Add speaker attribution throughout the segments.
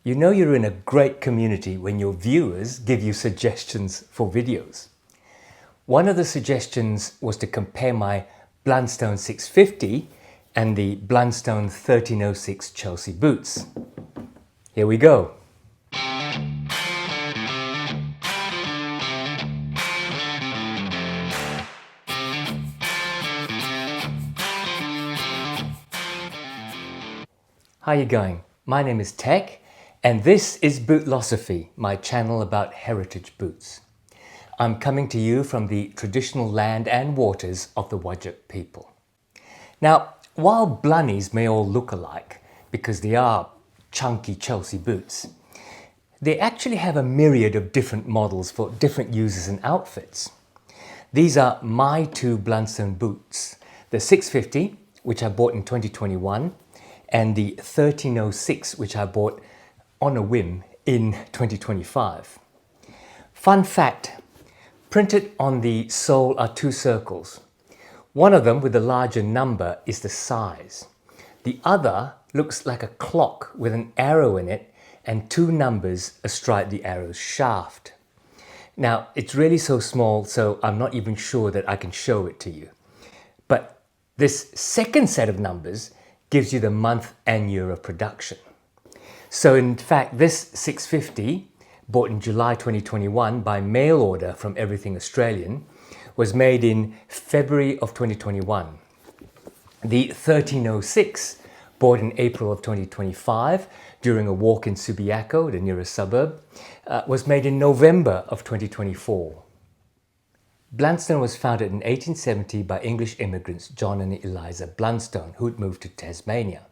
Speaker 1: You know you're in a great community when your viewers give you suggestions for videos. One of the suggestions was to compare my Blundstone 650 and the Blundstone 1306 Chelsea Boots. Here we go. How you going? My name is Tech and this is Bootlosophy, my channel about heritage boots. I'm coming to you from the traditional land and waters of the Whadjuk people. Now, while Blunnies may all look alike because they are chunky Chelsea boots, they actually have a myriad of different models for different uses and outfits. These are my two Blundstone boots, the 650, which I bought in 2021, and the 1306, which I bought on a whim in 2025. Fun fact, printed on the sole are two circles. One of them with a larger number is the size. The other looks like a clock with an arrow in it and two numbers astride the arrow's shaft. Now, it's really so small, so I'm not even sure that I can show it to you. But this second set of numbers gives you the month and year of production. So in fact, this 650, bought in July 2021 by mail order from Everything Australian, was made in February of 2021. The 1306, bought in April of 2025 during a walk in Subiaco, the nearest suburb, was made in November of 2024. Blundstone was founded in 1870 by English immigrants John and Eliza Blundstone, who'd moved to Tasmania.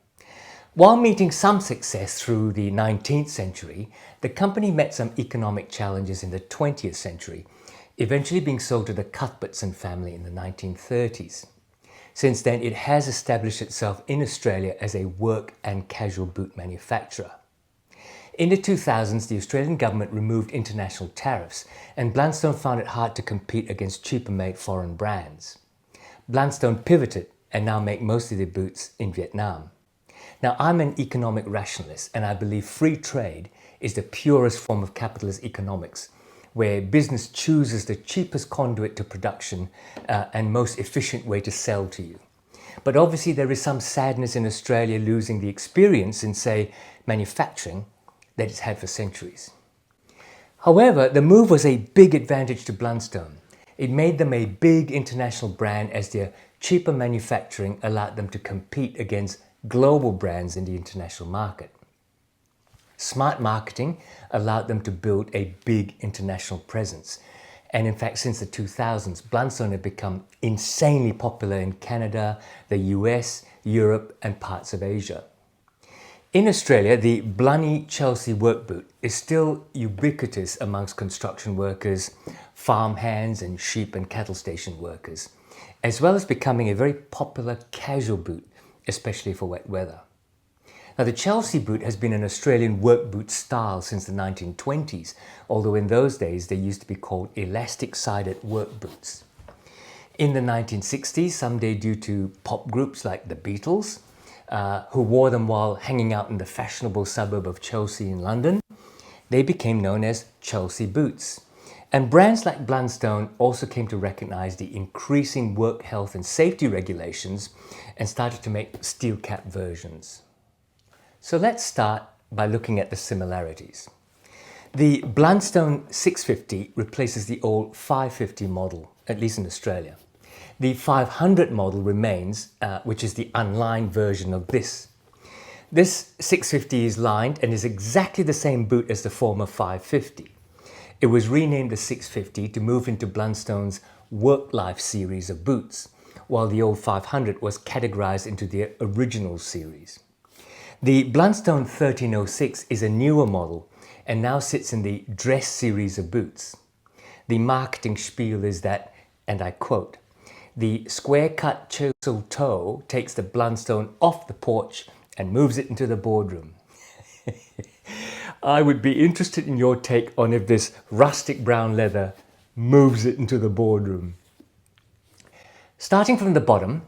Speaker 1: While meeting some success through the 19th century, the company met some economic challenges in the 20th century, eventually being sold to the Cuthbertson family in the 1930s. Since then, it has established itself in Australia as a work and casual boot manufacturer. In the 2000s, the Australian government removed international tariffs, and Blundstone found it hard to compete against cheaper-made foreign brands. Blundstone pivoted and now make most of their boots in Vietnam. Now, I'm an economic rationalist, and I believe free trade is the purest form of capitalist economics, where business chooses the cheapest conduit to production and most efficient way to sell to you. But obviously, there is some sadness in Australia losing the experience in, say, manufacturing that it's had for centuries. However, the move was a big advantage to Blundstone. It made them a big international brand as their cheaper manufacturing allowed them to compete against global brands in the international market. Smart marketing allowed them to build a big international presence. And in fact, since the 2000s, Blundstone had become insanely popular in Canada, the US, Europe, and parts of Asia. In Australia, the Blunny Chelsea work boot is still ubiquitous amongst construction workers, farm hands, and sheep and cattle station workers, as well as becoming a very popular casual boot, especially for wet weather. Now, the Chelsea boot has been an Australian work boot style since the 1920s, although in those days they used to be called elastic-sided work boots. In the 1960s, someday due to pop groups like the Beatles, who wore them while hanging out in the fashionable suburb of Chelsea in London, they became known as Chelsea Boots. And brands like Blundstone also came to recognize the increasing work health and safety regulations and started to make steel cap versions. So let's start by looking at the similarities. The Blundstone 650 replaces the old 550 model, at least in Australia. The 500 model remains, which is the unlined version of this. This 650 is lined and is exactly the same boot as the former 550. It was renamed the 650 to move into Blundstone's Worklife series of boots, while the old 500 was categorized into the original series. The Blundstone 1306 is a newer model and now sits in the dress series of boots. The marketing spiel is that, and I quote, "The square-cut chisel toe takes the Blundstone off the porch and moves it into the boardroom." I would be interested in your take on if this rustic brown leather moves it into the boardroom. Starting from the bottom,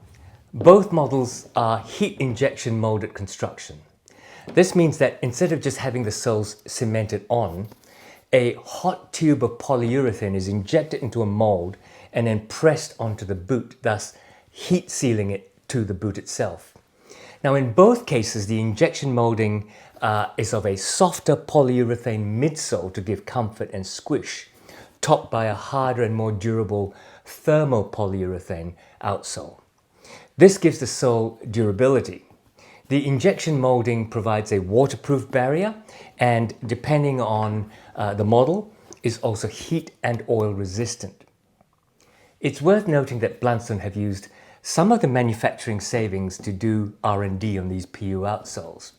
Speaker 1: both models are heat injection molded construction. This means that instead of just having the soles cemented on, a hot tube of polyurethane is injected into a mold and then pressed onto the boot, thus heat sealing it to the boot itself. Now, in both cases, the injection molding is of a softer polyurethane midsole to give comfort and squish, topped by a harder and more durable thermopolyurethane outsole. This gives the sole durability. The injection molding provides a waterproof barrier and, depending on the model, is also heat and oil resistant. It's worth noting that Blundstone have used some of the manufacturing savings to do R&D on these PU outsoles.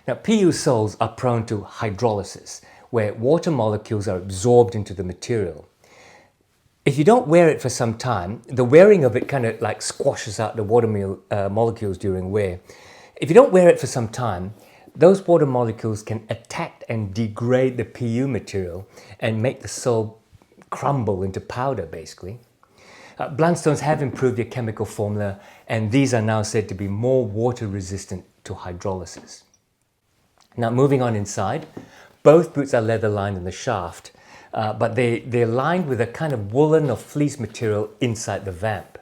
Speaker 1: Now, PU soles are prone to hydrolysis, where water molecules are absorbed into the material. If you don't wear it for some time, the wearing of it kind of like squashes out the water molecules during wear. If you don't wear it for some time, those water molecules can attack and degrade the PU material and make the sole crumble into powder, basically. Blundstones have improved their chemical formula, and these are now said to be more water resistant to hydrolysis. Now, moving on inside, both boots are leather lined in the shaft, but they're lined with a kind of woolen or fleece material inside the vamp.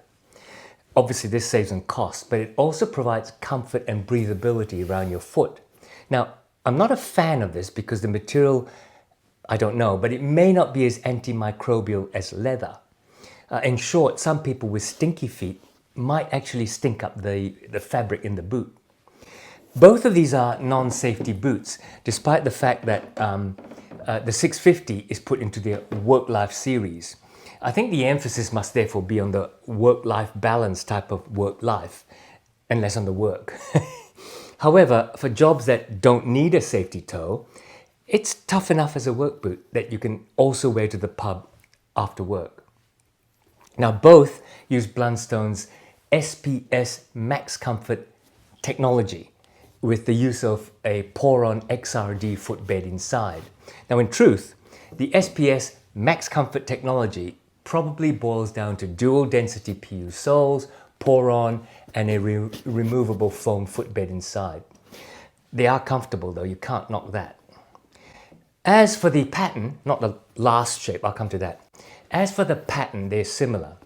Speaker 1: Obviously, this saves on cost, but it also provides comfort and breathability around your foot. Now, I'm not a fan of this because the material, I don't know, but it may not be as antimicrobial as leather. In short, some people with stinky feet might actually stink up the fabric in the boot. Both of these are non-safety boots, despite the fact that the 650 is put into the Worklife series. I think the emphasis must therefore be on the work-life balance type of work-life, and less on the work. However, for jobs that don't need a safety toe, it's tough enough as a work boot that you can also wear to the pub after work. Now, both use Blundstone's SPS Max Comfort technology with the use of a pour-on XRD footbed inside. Now, in truth, the SPS Max Comfort technology probably boils down to dual density PU soles, pour-on, and a removable foam footbed inside. They are comfortable though, you can't knock that. As for the pattern, not the last shape, I'll come to that. As for the pattern, they're similar.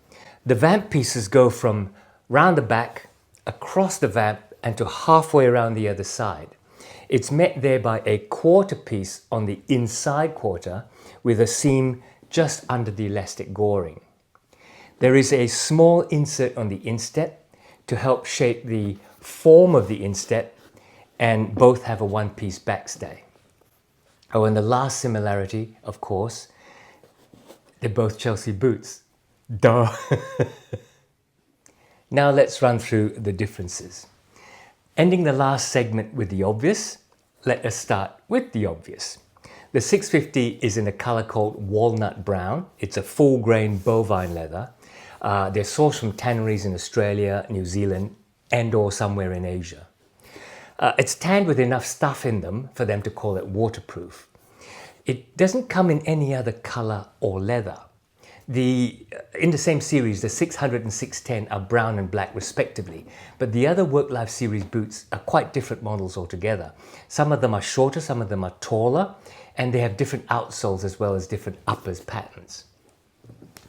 Speaker 1: The vamp pieces go from round the back, across the vamp, and to halfway around the other side. It's met there by a quarter piece on the inside quarter with a seam just under the elastic goring. There is a small insert on the instep to help shape the form of the instep, and both have a one-piece backstay. Oh, and the last similarity, of course, they're both Chelsea boots. Duh! Now let's run through the differences. Ending the last segment with the obvious, let us start with the obvious. The 650 is in a color called walnut brown. It's a full grain bovine leather. They're sourced from tanneries in Australia, New Zealand, and or somewhere in Asia. It's tanned with enough stuff in them for them to call it waterproof. It doesn't come in any other color or leather. In the same series, the 600 and 610 are brown and black respectively, but the other Worklife series boots are quite different models altogether. Some of them are shorter, some of them are taller, and they have different outsoles as well as different uppers patterns.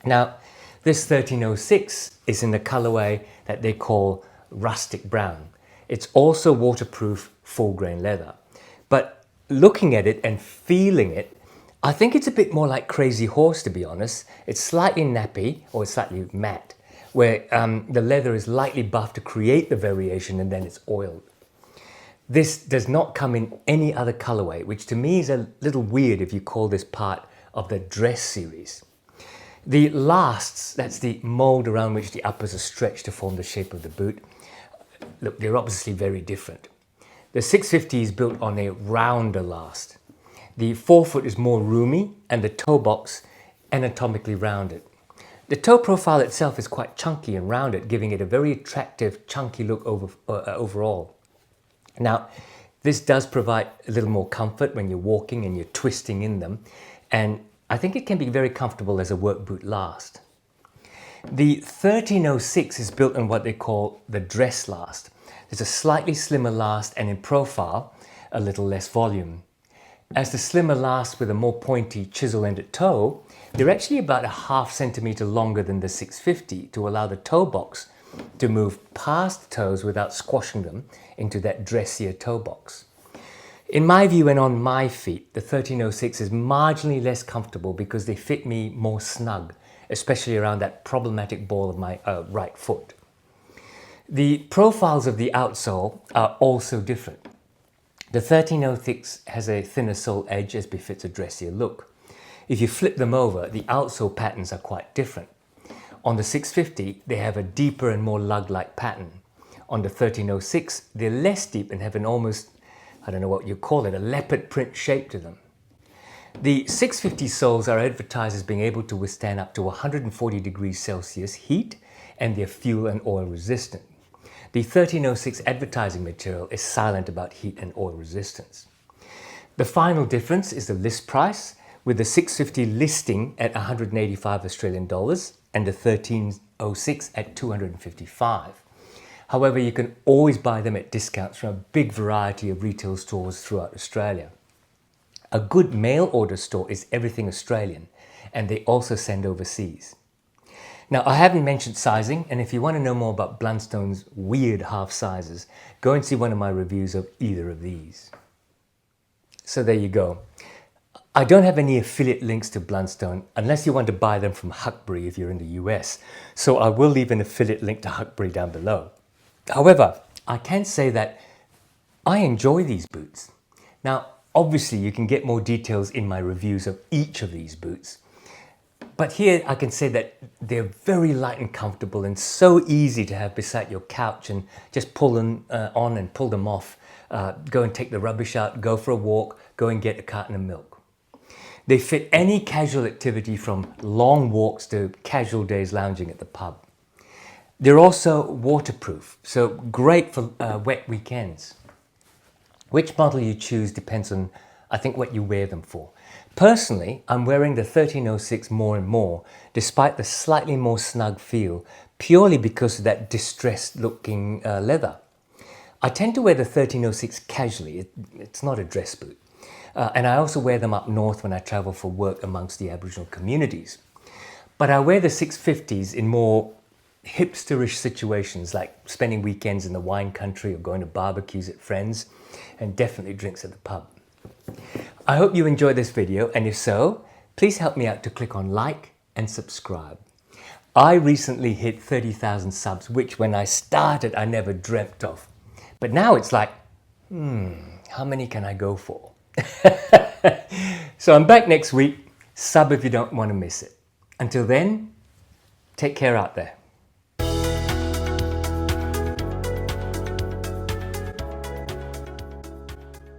Speaker 1: Now, this 1306 is in the colorway that they call rustic brown. It's also waterproof full grain leather. But looking at it and feeling it, I think it's a bit more like Crazy Horse, to be honest. It's slightly nappy or slightly matte, where the leather is lightly buffed to create the variation and then it's oiled. This does not come in any other colorway, which to me is a little weird if you call this part of the dress series. The lasts, that's the mold around which the uppers are stretched to form the shape of the boot. Look, they're obviously very different. The 650 is built on a rounder last. The forefoot is more roomy and the toe box anatomically rounded. The toe profile itself is quite chunky and rounded, giving it a very attractive, chunky look overall. Now, this does provide a little more comfort when you're walking and you're twisting in them, and I think it can be very comfortable as a work boot last. The 1306 is built on what they call the dress last. There's a slightly slimmer last, and in profile, a little less volume. As the slimmer lasts with a more pointy chisel-ended toe, they're actually about a ½ centimeter longer than the 650 to allow the toe box to move past the toes without squashing them into that dressier toe box. In my view and on my feet, the 1306 is marginally less comfortable because they fit me more snug, especially around that problematic ball of my right foot. The profiles of the outsole are also different. The 1306 has a thinner sole edge as befits a dressier look. If you flip them over, the outsole patterns are quite different. On the 650, they have a deeper and more lug-like pattern. On the 1306, they're less deep and have an almost, I don't know what you call it, a leopard print shape to them. The 650 soles are advertised as being able to withstand up to 140 degrees Celsius heat, and they're fuel and oil resistant. The 1306 advertising material is silent about heat and oil resistance. The final difference is the list price, with the 650 listing at 185 Australian dollars and the 1306 at 255. However, you can always buy them at discounts from a big variety of retail stores throughout Australia. A good mail order store is Everything Australian, and they also send overseas. Now, I haven't mentioned sizing, and if you want to know more about Blundstone's weird half sizes, go and see one of my reviews of either of these. So there you go. I don't have any affiliate links to Blundstone unless you want to buy them from Huckberry if you're in the US, so I will leave an affiliate link to Huckberry down below. However, I can say that I enjoy these boots. Now, obviously you can get more details in my reviews of each of these boots. But here I can say that they're very light and comfortable and so easy to have beside your couch and just pull them on and pull them off. Go and take the rubbish out, go for a walk, go and get a carton of milk. They fit any casual activity from long walks to casual days lounging at the pub. They're also waterproof, so great for wet weekends. Which model you choose depends on, I think, what you wear them for. Personally, I'm wearing the 1306 more and more, despite the slightly more snug feel, purely because of that distressed looking leather. I tend to wear the 1306 casually, it's not a dress boot. And I also wear them up north when I travel for work amongst the Aboriginal communities. But I wear the 650s in more hipsterish situations like spending weekends in the wine country or going to barbecues at friends, and definitely drinks at the pub. I hope you enjoyed this video, and if so, please help me out to click on like and subscribe. I recently hit 30,000 subs, which when I started I never dreamt of. But now it's like, how many can I go for? So I'm back next week. Sub if you don't want to miss it. Until then, take care out there.